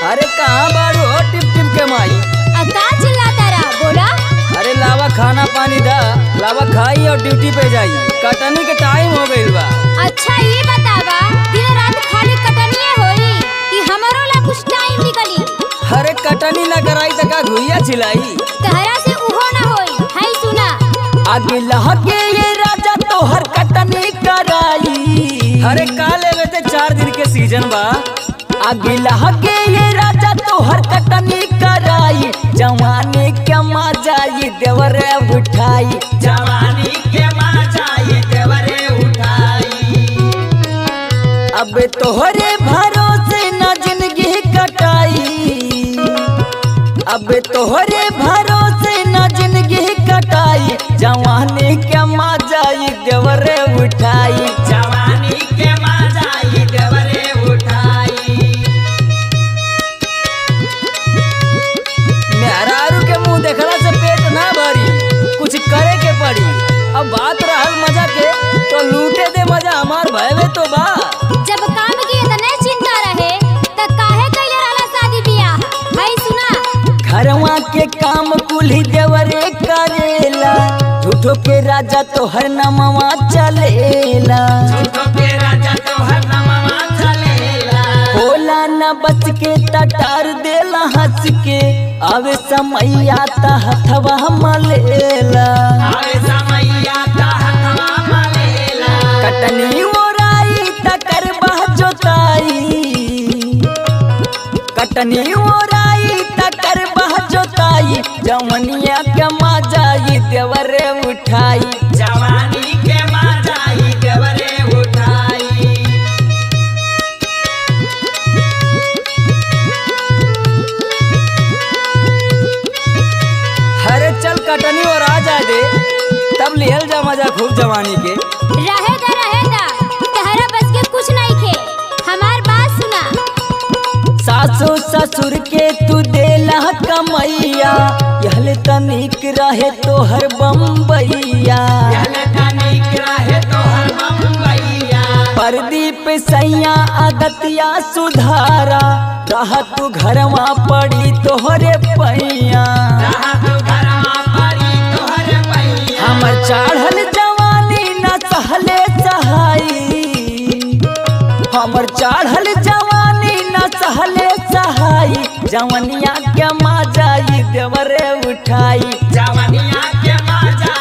अरे कहाँ बारू हो टिप टिप के माई? का चिल्लाता रहा बोला? अरे लावा खाना पानी दा, लावा खाई और ड्यूटी पे जाई। कटनी के टाइम हो गइल बा। अच्छा ये बतावा, दिन रात खाली कटनिए होई कि हमरो ला कुछ टाइम निकली? अरे कटनी ना कराई त का घुइया चिलाई? तहरा से उहो ना होई। हाय सुना, आगे लहके ये राजा तोहर कटनी कराई। अरे का लेवे ते 4 दिन के सीजन बा। आगे लहके ये राजा तोहर कटनी कराई। जवानी के मजा ये देवरे उठाई, जवानी के मजा ये देवरे उठाई। अब तोहरे भरोसे न जिंदगी कटाई, अब तोहरे भरोसे न जिंदगी कटाई। जवानी के मजा ये देवरे उठाई, जवानी के मजा ये देवरे उठाई। मेहरारू के मुंह देखला से पेट ना भरी, कुछ करे के पड़ी। अब बात रहल मजा के तो लूटे दे मजा हमार भयवे तो बा। जब काम की इतने चिंता रहे त काहे कइले रहला शादी बियाह? हाय सुना, घरवा के काम कुल्ही देवरे करेला। झूठो के राजा तोहर नमवा चलेला, झूठो के राजा तोहर नमवा चलेला। होला न बच के टटार देला हंस के। आवे समैया ता हथवा मलेला, आवे समैया ता हथवा मलेला। कटनी ओराई त करबा जोताई, कटनी ओराई त करबा जोताई। जवनिया के मजा ये देवरे उठाई, जवानी के मजा ये देवरे उठाई। अरे चल कटनी और आ जा दे, तब लिहल जा मजा खूब जवानी के। रहेगा तहरा बस के कुछ नहीं खे। हमार बात सुना, सासु ससुर के तू देला कमैया। यहले तनिक रहे तोहर बम्बैया, यहले तनिक रहे तोहर बम्बैया। परदीप सैया आदतिया सुधारा। रहा तू घरवा पड़ी तोहरे पैया, रहा तू घरवा पड़ी तोहरे पैया। हमर चढ़ल जवानी न सहले सहाई, हमर चढ़ल जवानी न सहले सहाई। जवनिया के मजा ये देवरे उठाई, जवनिया के मजा